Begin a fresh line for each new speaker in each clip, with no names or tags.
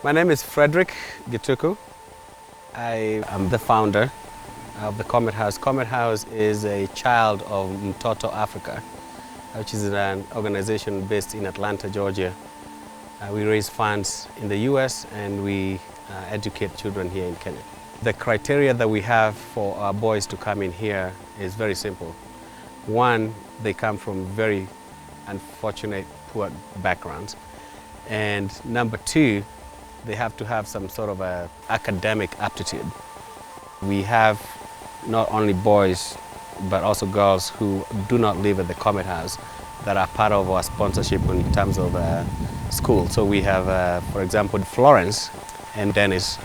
My name is Frederick Gituku. I am the founder of the Comet House. Comet House is a child of Mtoto Africa, which is an organization based in Atlanta, Georgia. We raise funds in the US and we educate children here in Kenya. The criteria that we have for our boys to come in here is very simple. One, they come from very unfortunate, poor backgrounds. And number two, they have to have some sort of academic aptitude. We have not only boys, but also girls who do not live at the Comet House that are part of our sponsorship in terms of school. So we have, for example, Florence and Dennis.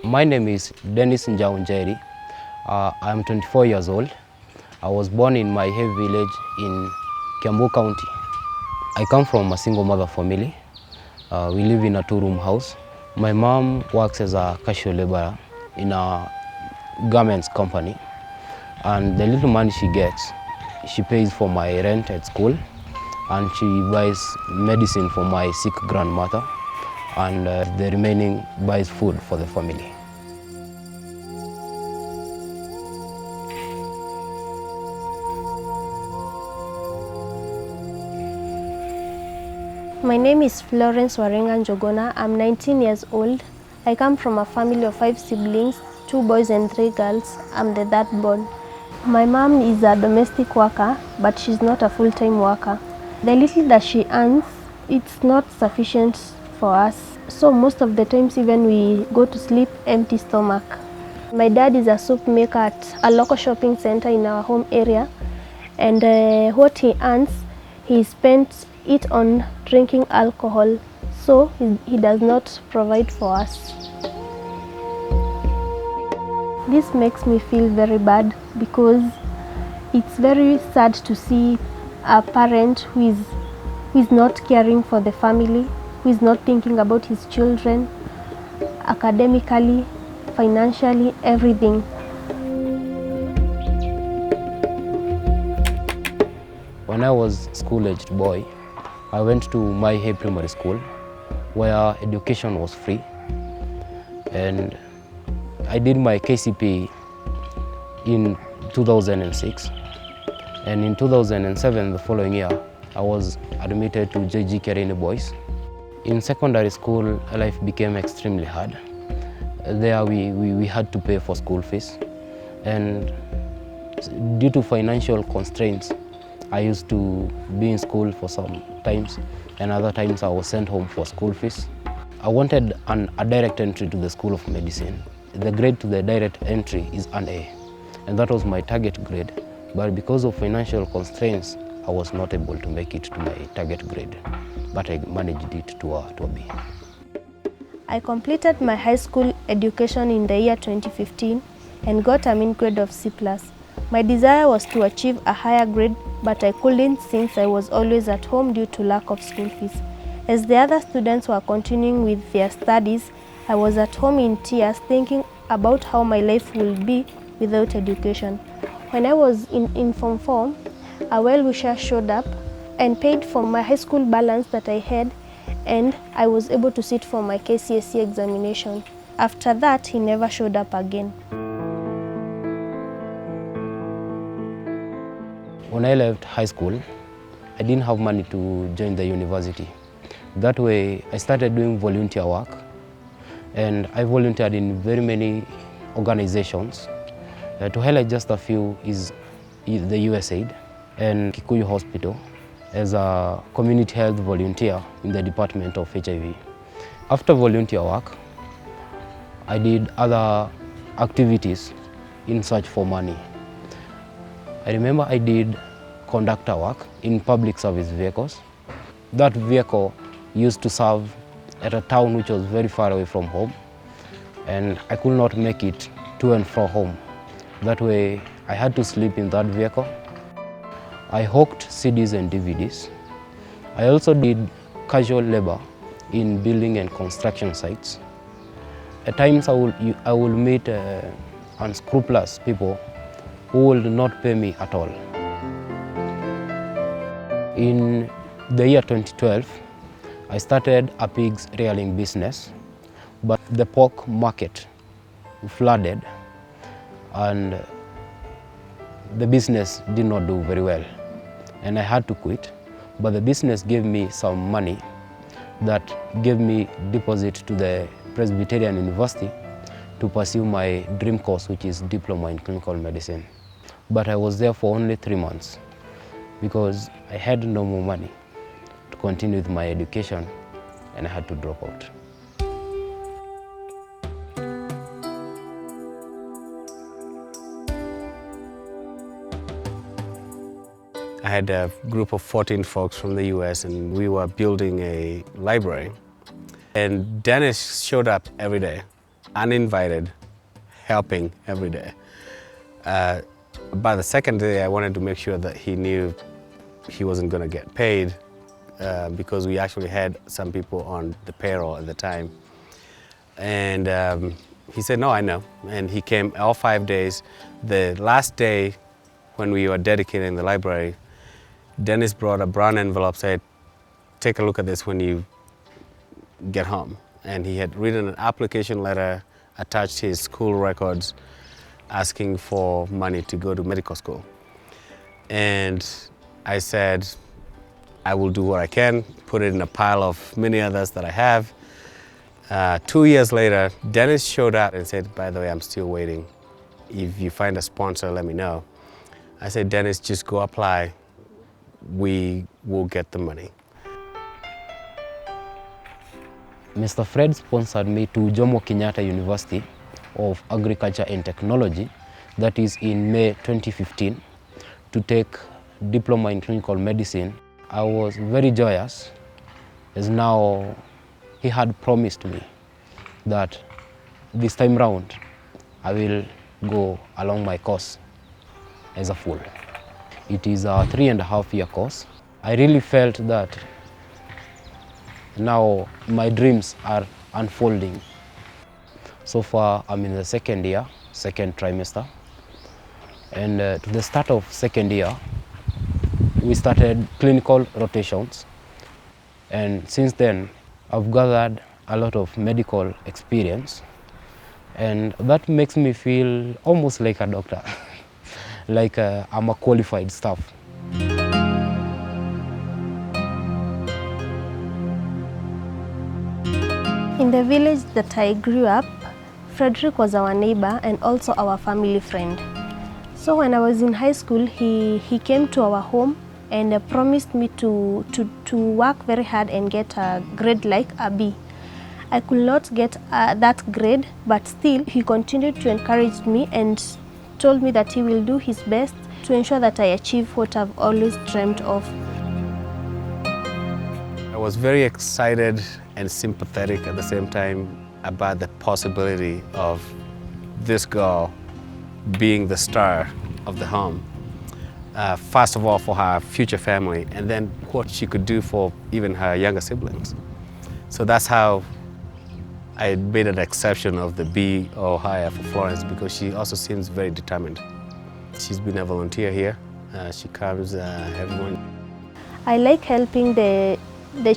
My name is Dennis Njaunjeri. I'm 24 years old. I was born in my village in Kiambu County. I come from a single mother family. We live in a two-room house. My mom works as a casual laborer in a garments company. And the little money she gets, she pays for my rent at school, and she buys medicine for my sick grandmother, and the remaining buys food for the family.
My name is Florence Njogona. I'm 19 years old. I come from a family of 5 siblings, 2 boys and 3 girls. I'm the third born. My mom is a domestic worker, but she's not a full-time worker. The little that she earns, it's not sufficient for us. So most of the times even we go to sleep empty stomach. My dad is a soup maker at a local shopping center in our home area. And what he earns, he spends it on drinking alcohol, so he does not provide for us. This makes me feel very bad because it's very sad to see a parent who is not caring for the family, who is not thinking about his children, academically, financially, everything.
When I was a school-aged boy, I went to my primary school where education was free, and I did my KCPE in 2006, and in 2007, the following year, I was admitted to JG Kereni Boys. In secondary school, life became extremely hard. There we had to pay for school fees, and due to financial constraints, I used to be in school for some times, and other times I was sent home for school fees. I wanted a direct entry to the School of Medicine. The grade to the direct entry is an A, and that was my target grade. But because of financial constraints, I was not able to make it to my target grade, but I managed it to a B.
I completed my high school education in the year 2015 and got a mean grade of C+. My desire was to achieve a higher grade, but I couldn't since I was always at home due to lack of school fees. As the other students were continuing with their studies, I was at home in tears thinking about how my life would be without education. When I was in Form 4, a well-wisher showed up and paid for my high school balance that I had, and I was able to sit for my KCSE examination. After that, he never showed up again.
When I left high school, I didn't have money to join the university. That way, I started doing volunteer work, and I volunteered in very many organizations. To highlight just a few is the USAID and Kikuyu Hospital as a community health volunteer in the Department of HIV. After volunteer work, I did other activities in search for money. I remember I did conductor work in public service vehicles. That vehicle used to serve at a town which was very far away from home, and I could not make it to and from home. That way, I had to sleep in that vehicle. I hawked CDs and DVDs. I also did casual labor in building and construction sites. At times, I will meet unscrupulous people who will not pay me at all. In the year 2012, I started a pigs rearing business, but the pork market flooded and the business did not do very well, and I had to quit. But the business gave me some money that gave me deposit to the Presbyterian University to pursue my dream course, which is Diploma in Clinical Medicine. But I was there for only 3 months because I had no more money to continue with my education, and I had to drop out.
I had a group of 14 folks from the US, and we were building a library. And Dennis showed up every day, uninvited, helping every day. By the second day, I wanted to make sure that he knew he wasn't going to get paid because we actually had some people on the payroll at the time. And he said, no, I know. And he came all 5 days. The last day when we were dedicating the library, Dennis brought a brown envelope, said, take a look at this when you get home. And he had written an application letter, attached his school records, asking for money to go to medical school. And I said, I will do what I can, put it in a pile of many others that I have. 2 years later, Dennis showed up and said, by the way, I'm still waiting. If you find a sponsor, let me know. I said, Dennis, just go apply. We will get the money.
Mr. Fred sponsored me to Jomo Kenyatta University of Agriculture and Technology, that is in May 2015, to take Diploma in Clinical Medicine. I was very joyous, as now he had promised me that this time round I will go along my course as a full. It is a 3.5-year course. I really felt that now my dreams are unfolding. So far, I'm in the second year, second trimester. And to the start of second year, we started clinical rotations. And since then, I've gathered a lot of medical experience. And that makes me feel almost like a doctor, like I'm a qualified staff.
In the village that I grew up, Frederick was our neighbor and also our family friend. So when I was in high school, he came to our home and promised me to work very hard and get a grade like a B. I could not get that grade, but still he continued to encourage me and told me that he will do his best to ensure that I achieve what I've always dreamt of.
I was very excited and sympathetic at the same time about the possibility of this girl being the star of the home. First of all, for her future family, and then what she could do for even her younger siblings. So that's how I made an exception of the B or higher for Florence, because she also seems very determined. She's been a volunteer here. She comes every morning.
I like helping the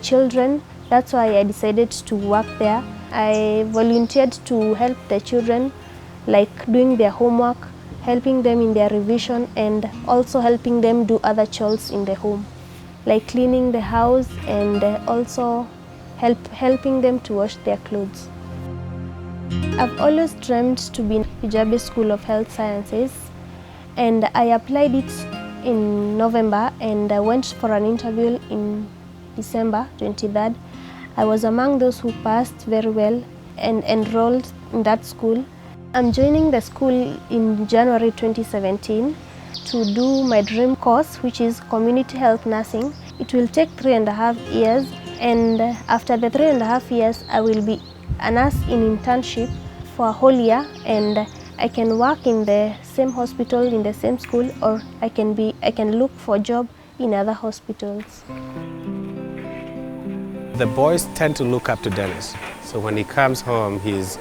children. That's why I decided to work there. I volunteered to help the children, like doing their homework, helping them in their revision, and also helping them do other chores in the home, like cleaning the house and also helping them to wash their clothes. I've always dreamed to be in Ijabe School of Health Sciences, and I applied it in November and I went for an interview in December 23rd. I was among those who passed very well and enrolled in that school. I'm joining the school in January 2017 to do my dream course, which is community health nursing. It will take 3.5 years, and after the 3.5 years, I will be a nurse in internship for a whole year, and I can work in the same hospital, in the same school, or I can look for a job in other hospitals.
The boys tend to look up to Dennis. So when he comes home, he's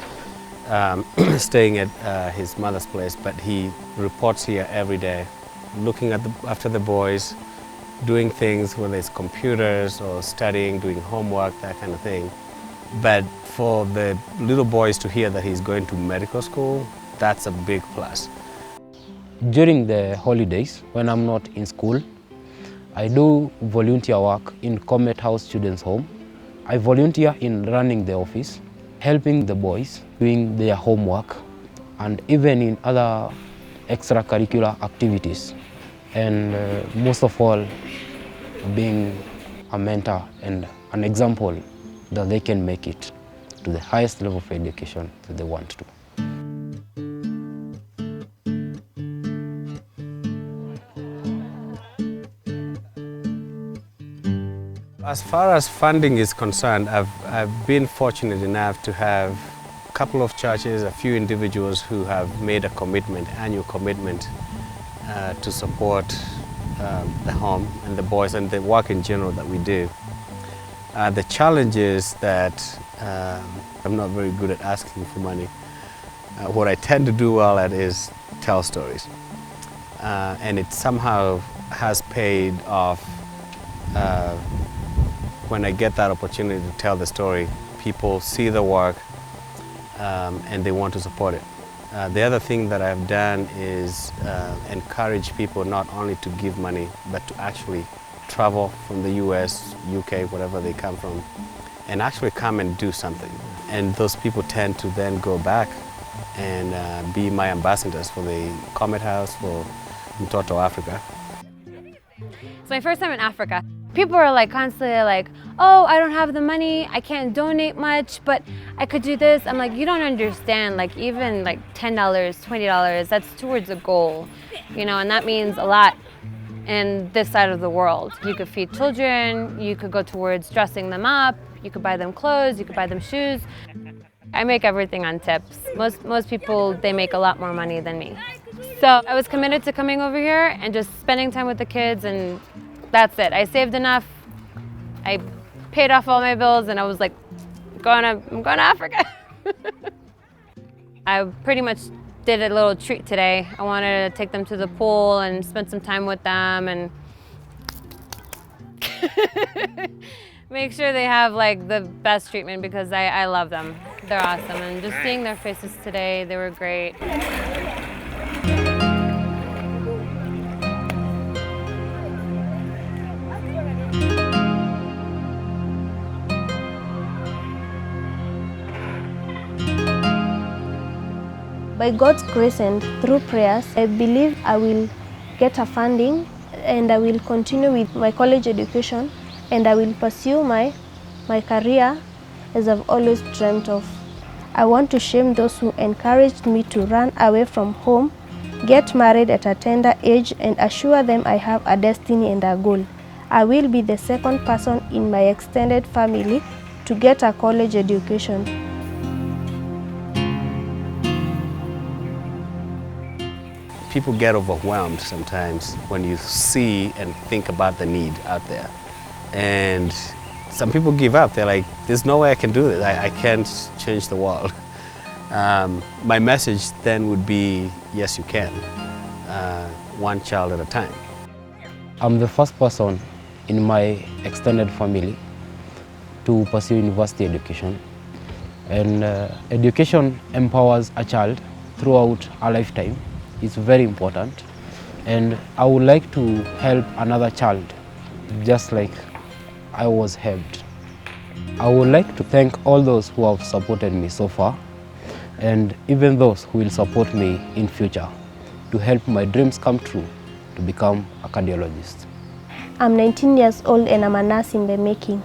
staying at his mother's place, but he reports here every day, looking after the boys, doing things, whether it's computers or studying, doing homework, that kind of thing. But for the little boys to hear that he's going to medical school, that's a big plus.
During the holidays, when I'm not in school, I do volunteer work in Comet House Students' Home. I volunteer in running the office, helping the boys, doing their homework, and even in other extracurricular activities. And most of all, being a mentor and an example that they can make it to the highest level of education that they want to.
As far as funding is concerned, I've been fortunate enough to have a couple of churches, a few individuals who have made a commitment, annual commitment, to support the home and the boys and the work in general that we do. The challenge is that I'm not very good at asking for money. What I tend to do well at is tell stories. And it somehow has paid off. When I get that opportunity to tell the story, people see the work and they want to support it. The other thing that I've done is encourage people not only to give money, but to actually travel from the US, UK, wherever they come from, and actually come and do something. And those people tend to then go back and be my ambassadors for the Comet House, for Mtoto Africa.
It's my first time in Africa. People are like constantly like, oh, I don't have the money, I can't donate much, but I could do this. I'm like, you don't understand, like even like $10, $20, that's towards a goal, you know, and that means a lot in this side of the world. You could feed children, you could go towards dressing them up, you could buy them clothes, you could buy them shoes. I make everything on tips. Most people, they make a lot more money than me. So I was committed to coming over here and just spending time with the kids, and that's it. I saved enough, I paid off all my bills, and I was like, I'm going to Africa. I pretty much did a little treat today. I wanted to take them to the pool and spend some time with them and make sure they have like the best treatment, because I love them. They're awesome, and just seeing their faces today, they were great.
By God's grace and through prayers, I believe I will get a funding, and I will continue with my college education, and I will pursue my career as I've always dreamt of. I want to shame those who encouraged me to run away from home, get married at a tender age, and assure them I have a destiny and a goal. I will be the second person in my extended family to get a college education.
People get overwhelmed sometimes when you see and think about the need out there. And some people give up. They're like, there's no way I can do this. I can't change the world. My message then would be, yes, you can. One child at a time.
I'm the first person in my extended family to pursue university education. And education empowers a child throughout a lifetime. It's very important, and I would like to help another child just like I was helped. I would like to thank all those who have supported me so far, and even those who will support me in future to help my dreams come true, to become a cardiologist.
I'm 19 years old and I'm a nurse in the making.